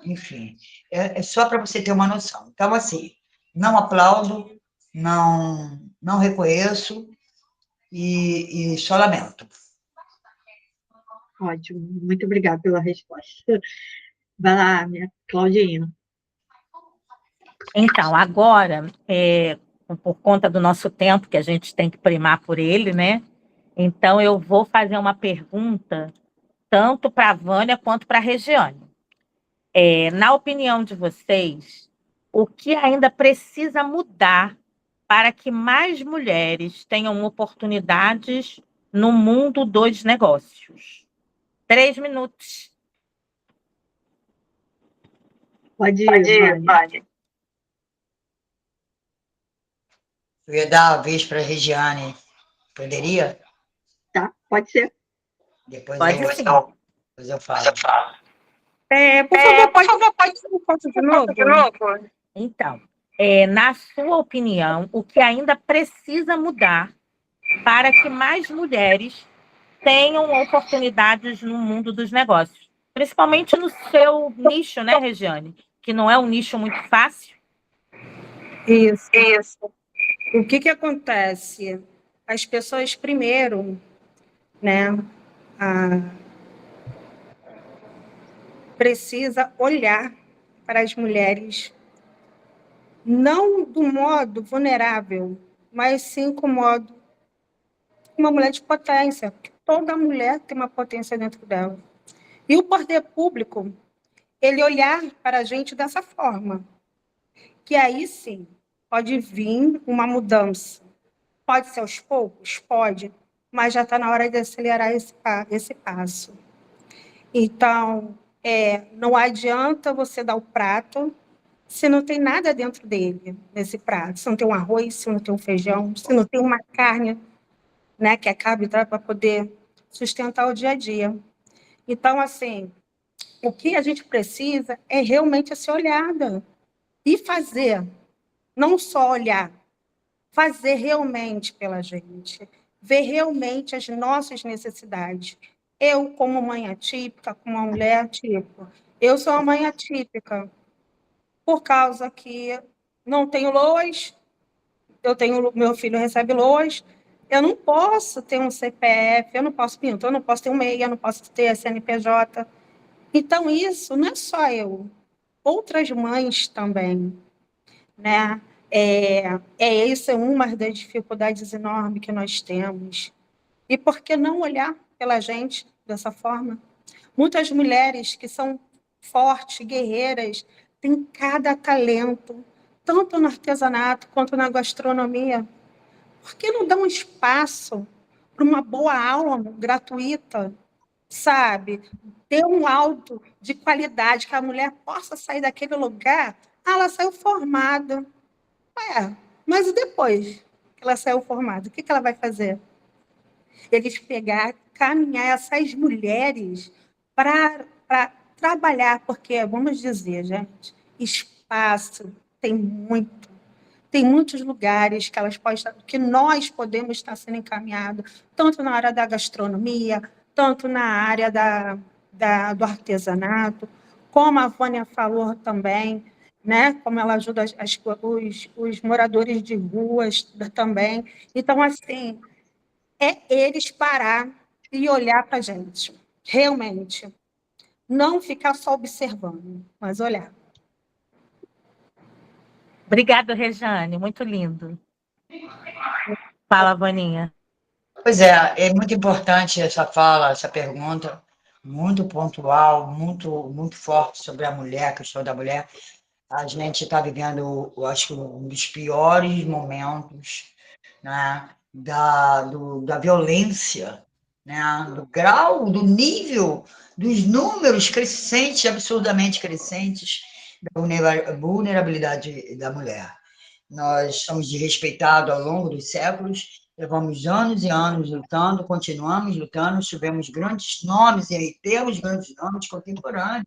enfim. É só para você ter uma noção. Então, assim, não aplaudo, não reconheço e só lamento. Ótimo, muito obrigada pela resposta. Vai lá, minha Claudina. Então, agora, por conta do nosso tempo, que a gente tem que primar por ele, né? Então, eu vou fazer uma pergunta tanto para a Vânia quanto para a Regiane. Na opinião de vocês, o que ainda precisa mudar para que mais mulheres tenham oportunidades no mundo dos negócios? 3 minutos. Pode ir, Vânia. Eu ia dar a vez para a Regiane. Poderia? Tá, pode ser. Depois Pode eu falo. Por favor, pode ser um pouco de novo? Então, na sua opinião, o que ainda precisa mudar para que mais mulheres tenham oportunidades no mundo dos negócios? Principalmente no seu nicho, né, Regiane? Que não é um nicho muito fácil. Isso. O que acontece? As pessoas, primeiro, né, precisa olhar para as mulheres não do modo vulnerável, mas sim com modo uma mulher de potência, porque toda mulher tem uma potência dentro dela. E o poder público, ele olhar para a gente dessa forma, que aí sim pode vir uma mudança. Pode ser aos poucos? Pode, mas já está na hora de acelerar esse passo. Então, não adianta você dar o prato se não tem nada dentro dele, nesse prato. Se não tem um arroz, se não tem um feijão, se não tem uma carne, né, que é carboidrato para poder sustentar o dia a dia. Então, assim, o que a gente precisa é realmente ser olhada e fazer, não só olhar, fazer realmente pela gente, ver realmente as nossas necessidades. Eu, como mãe atípica, como uma mulher atípica, eu sou uma mãe atípica, por causa que não tenho LOAS, meu filho recebe LOAS, eu não posso ter um CPF, eu não posso ter um MEI, eu não posso ter CNPJ. Então, isso não é só eu, outras mães também, né? Isso é uma das dificuldades enormes que nós temos. E por que não olhar pela gente dessa forma? Muitas mulheres que são fortes, guerreiras, têm cada talento, tanto no artesanato quanto na gastronomia. Por que não dar um espaço para uma boa aula gratuita, sabe? Ter um alto de qualidade, que a mulher possa sair daquele lugar. Ela saiu formada. Mas e depois que ela saiu formada? O que ela vai fazer? Eles pegar, caminhar essas mulheres para trabalhar, porque, vamos dizer, gente, espaço tem muito. Tem muitos lugares que elas podem estar, que nós podemos estar sendo encaminhados, tanto na área da gastronomia, tanto na área do artesanato, como a Vânia falou também, né? Como ela ajuda os moradores de ruas também. Então, assim, eles parar e olhar para a gente, realmente. Não ficar só observando, mas olhar. Obrigada, Regiane. Muito lindo. Fala, Vaninha. Pois é muito importante essa fala, essa pergunta, muito pontual, muito forte sobre a mulher, a questão da mulher. A gente está vivendo, eu acho, um dos piores momentos, né, da violência, né, do grau, do nível, dos números crescentes, absurdamente crescentes, da vulnerabilidade da mulher. nós somos desrespeitados ao longo dos séculos, levamos anos e anos lutando, continuamos lutando, tivemos grandes nomes, e temos grandes nomes contemporâneos,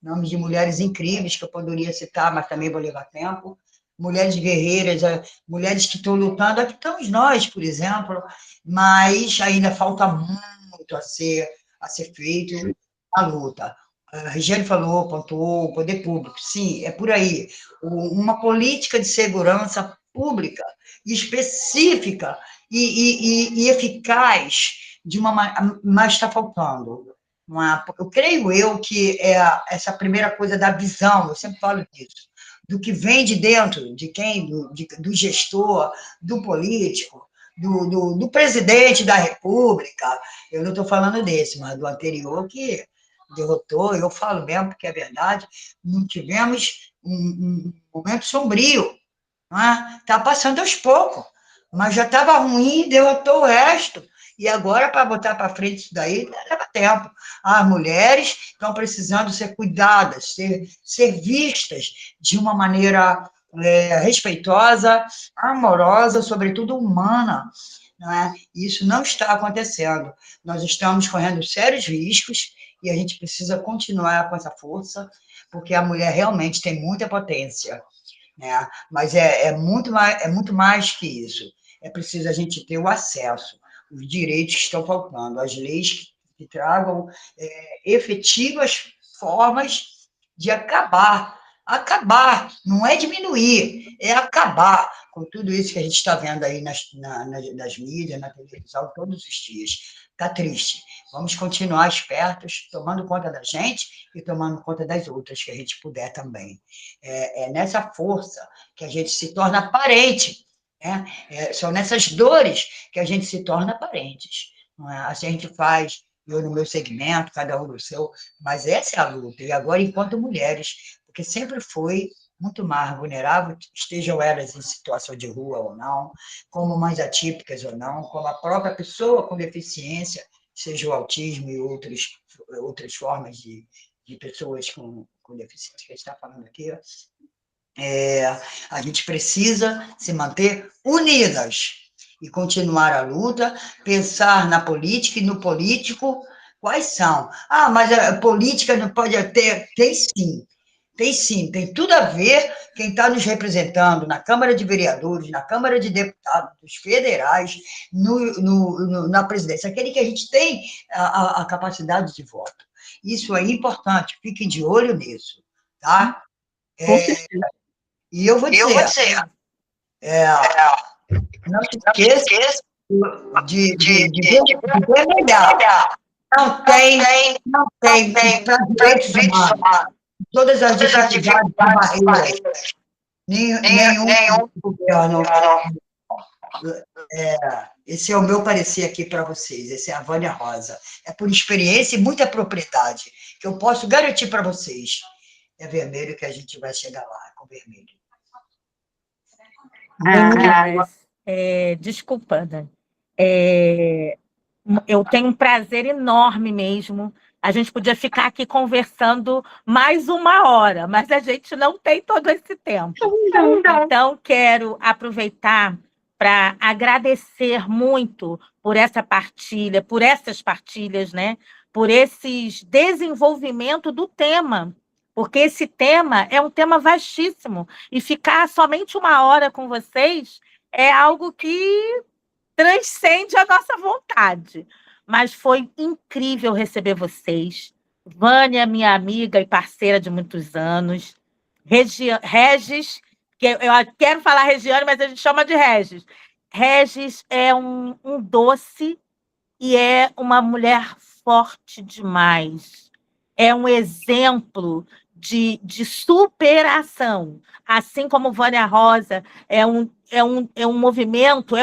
nomes de mulheres incríveis que eu poderia citar, mas também vou levar tempo, mulheres guerreiras, mulheres que estão lutando, aqui estamos nós, por exemplo, mas ainda falta muito a ser feito a luta. A Regiane falou, pontuou, o poder público, sim, é por aí. Uma política de segurança pública específica e eficaz, mas está faltando. Eu creio que é essa primeira coisa da visão, eu sempre falo disso, do que vem de dentro, de quem, do gestor, do político, do presidente da República, eu não estou falando desse, mas do anterior que derrotou, eu falo mesmo porque é verdade, não tivemos um momento sombrio, está passando aos poucos, mas já estava ruim, derrotou o resto, e agora, para botar para frente isso daí, leva tempo. As mulheres estão precisando ser cuidadas, ser vistas de uma maneira respeitosa, amorosa, sobretudo humana. Não é? Isso não está acontecendo. Nós estamos correndo sérios riscos e a gente precisa continuar com essa força, porque a mulher realmente tem muita potência, né? Mas é muito mais que isso. É preciso a gente ter o acesso. Os direitos estão faltando, as leis que tragam efetivas formas de acabar, não é diminuir, é acabar com tudo isso que a gente está vendo aí nas mídias, na televisão, todos os dias. Está triste. Vamos continuar espertos, tomando conta da gente e tomando conta das outras, que a gente puder também. É nessa força que a gente se torna parente, né? São nessas dores que a gente se torna parentes. Não é? Assim a gente faz, eu no meu segmento, cada um no seu, mas essa é a luta. E agora, enquanto mulheres, porque sempre foi muito mais vulnerável, estejam elas em situação de rua ou não, como mães atípicas ou não, como a própria pessoa com deficiência, seja o autismo e outras formas de pessoas com deficiência que a gente está falando aqui, a gente precisa se manter unidas e continuar a luta, pensar na política e no político, quais são? Mas a política não pode ter... Tem sim, tem tudo a ver quem está nos representando na Câmara de Vereadores, na Câmara de Deputados federais, na presidência, aquele que a gente tem a capacidade de voto. Isso é importante, fiquem de olho nisso, tá? E eu vou dizer, não se esqueça de vermelhar. Não tem para direitos humanos. Todas as dificuldades e barreiras. Nenhum governo. Esse é o meu parecer aqui para vocês. Esse é a Vânia Rosa. É por experiência e muita propriedade que eu posso garantir para vocês. É vermelho que a gente vai chegar lá, com vermelho. Desculpa, Ana. Eu tenho um prazer enorme mesmo. A gente podia ficar aqui conversando mais 1 hora, mas a gente não tem todo esse tempo. Então, quero aproveitar para agradecer muito por essa partilha, por essas partilhas, né? Por esses desenvolvimento do tema, porque esse tema é um tema vastíssimo, e ficar somente 1 hora com vocês é algo que transcende a nossa vontade. Mas foi incrível receber vocês. Vânia, minha amiga e parceira de muitos anos. Regis, que eu quero falar Regiane, mas a gente chama de Regis. Regis é um doce e é uma mulher forte demais. É um exemplo de superação. Assim como Vânia Rosa é um movimento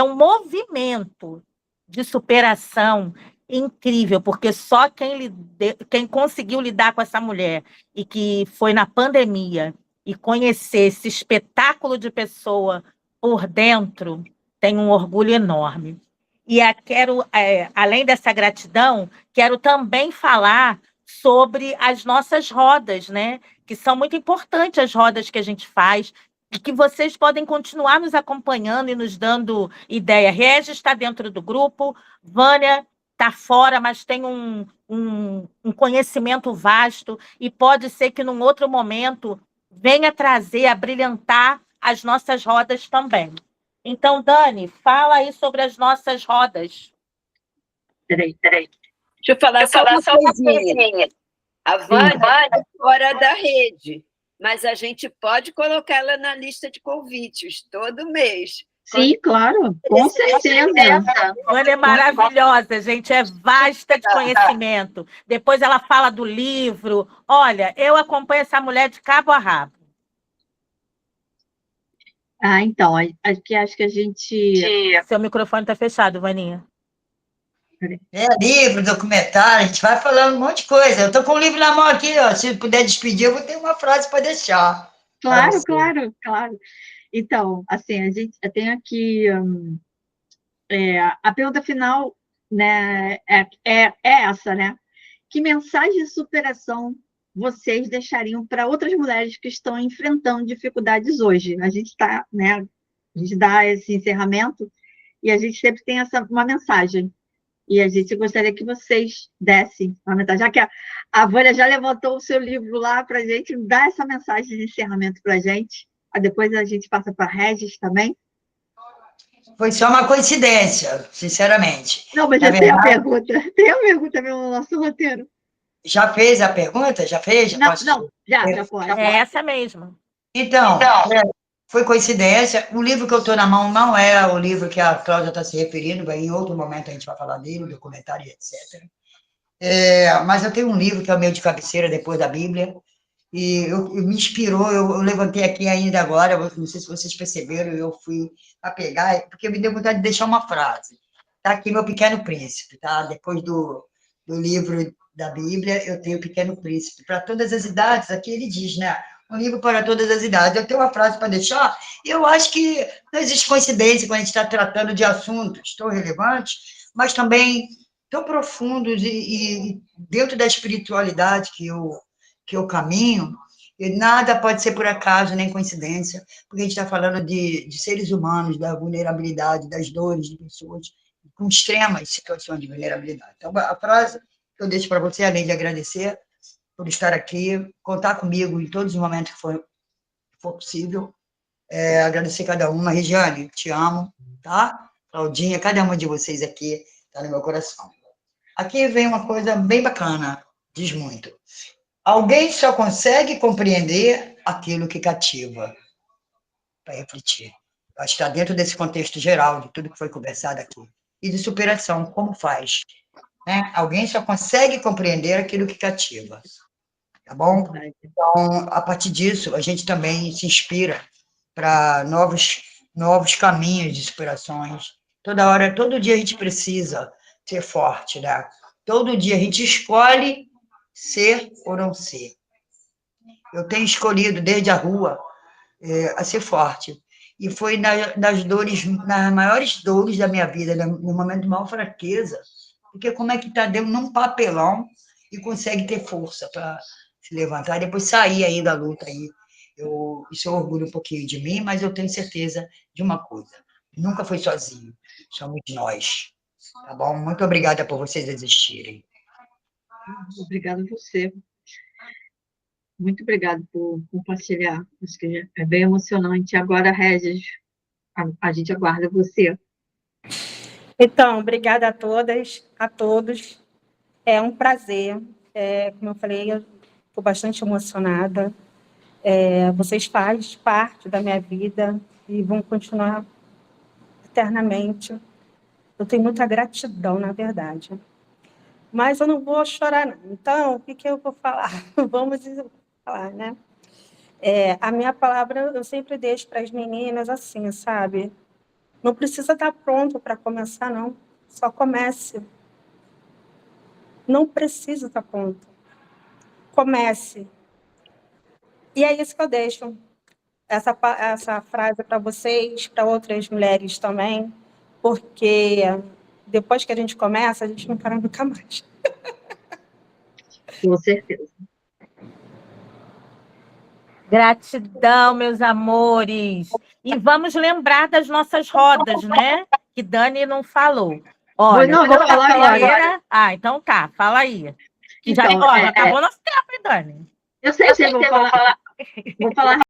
de superação incrível, porque só quem conseguiu lidar com essa mulher e que foi na pandemia e conhecer esse espetáculo de pessoa por dentro, tem um orgulho enorme. E além dessa gratidão, quero também falar sobre as nossas rodas, né? Que são muito importantes as rodas que a gente faz, e que vocês podem continuar nos acompanhando e nos dando ideia. Regis está dentro do grupo, Vânia está fora, mas tem um conhecimento vasto e pode ser que num outro momento venha trazer, abrilhantar as nossas rodas também. Então, Dani, fala aí sobre as nossas rodas. Peraí. Deixa eu falar só uma coisinha. A Vânia é fora da rede, mas a gente pode colocar ela na lista de convites todo mês. Sim, claro, com certeza. Vânia é maravilhosa, gente, é vasta de conhecimento. Depois ela fala do livro. Olha, eu acompanho essa mulher de cabo a rabo. Então, aqui acho que a gente... Seu microfone está fechado, Vaninha. Livro, documentário, a gente vai falando um monte de coisa. Eu estou com o livro na mão aqui, ó. Se puder despedir, eu vou ter uma frase para deixar. Claro. Então, assim, eu tenho aqui a pergunta final, né, é essa, né? Que mensagem de superação vocês deixariam para outras mulheres que estão enfrentando dificuldades hoje? A gente está, né? A gente dá esse encerramento e a gente sempre tem uma mensagem. E a gente gostaria que vocês dessem uma mensagem, já que a Vânia já levantou o seu livro lá para a gente, dar essa mensagem de encerramento para a gente. Depois a gente passa para a Regis também. Foi só uma coincidência, sinceramente. Não, mas tem a pergunta. Tem a pergunta mesmo no nosso roteiro. Já fez a pergunta? Já fez? Já pode. É essa mesmo. Então, foi coincidência. O livro que eu estou na mão não é o livro que a Cláudia está se referindo, em outro momento a gente vai falar dele, documentário, etc. Mas eu tenho um livro que é o meu de cabeceira, depois da Bíblia, e me inspirou, eu levantei aqui ainda agora, não sei se vocês perceberam, eu fui a pegar, porque me deu vontade de deixar uma frase. Está aqui meu Pequeno Príncipe, tá? Depois do livro da Bíblia, eu tenho o Pequeno Príncipe. Para todas as idades, aqui ele diz, né? Um livro para todas as idades. Eu tenho uma frase para deixar, e eu acho que não existe coincidência quando a gente está tratando de assuntos tão relevantes, mas também tão profundos e dentro da espiritualidade que eu caminho, e nada pode ser por acaso, nem coincidência, porque a gente está falando de seres humanos, da vulnerabilidade, das dores de pessoas com extremas situações de vulnerabilidade. Então, a frase que eu deixo para você, além de agradecer por estar aqui, contar comigo em todos os momentos que for possível, agradecer cada uma. Regiane, te amo, tá? Claudinha, cada uma de vocês aqui está no meu coração. Aqui vem uma coisa bem bacana, diz muito. Alguém só consegue compreender aquilo que cativa. Para refletir. Eu acho que está dentro desse contexto geral de tudo que foi conversado aqui. E de superação, como faz? Né? Alguém só consegue compreender aquilo que cativa. Tá bom? Então, a partir disso, a gente também se inspira para novos caminhos de superações. Toda hora, todo dia a gente precisa ser forte, né? Todo dia a gente escolhe ser ou não ser. Eu tenho escolhido, desde a rua, a ser forte. E foi nas maiores dores da minha vida, no momento de maior fraqueza, porque como é que está dentro num papelão e consegue ter força para se levantar e depois sair aí da luta aí. Isso orgulho um pouquinho de mim, mas eu tenho certeza de uma coisa: nunca foi sozinho, somos nós. Tá bom? Muito obrigada por vocês existirem. Obrigada a você. Muito obrigada por compartilhar. Acho que é bem emocionante. Agora, Regis, a gente aguarda você. Então, obrigada a todas, a todos. É um prazer. Como eu falei, eu estou bastante emocionada. Vocês fazem parte da minha vida e vão continuar eternamente. Eu tenho muita gratidão, na verdade. Mas eu não vou chorar, não. Então, o que eu vou falar? Vamos falar, né? A minha palavra eu sempre deixo para as meninas assim, sabe? Não precisa estar pronto para começar, não. Só comece. Não precisa estar pronto. Comece. E é isso que eu deixo. Essa frase para vocês, para outras mulheres também, porque depois que a gente começa, a gente não para nunca mais. Com certeza. Gratidão, meus amores. E vamos lembrar das nossas rodas, né? Que Dani não falou. Olha, não, vou falar agora. Ah, então tá, fala aí. Que Então, já acabou nosso tempo, hein, Dani? Eu sei, vou falar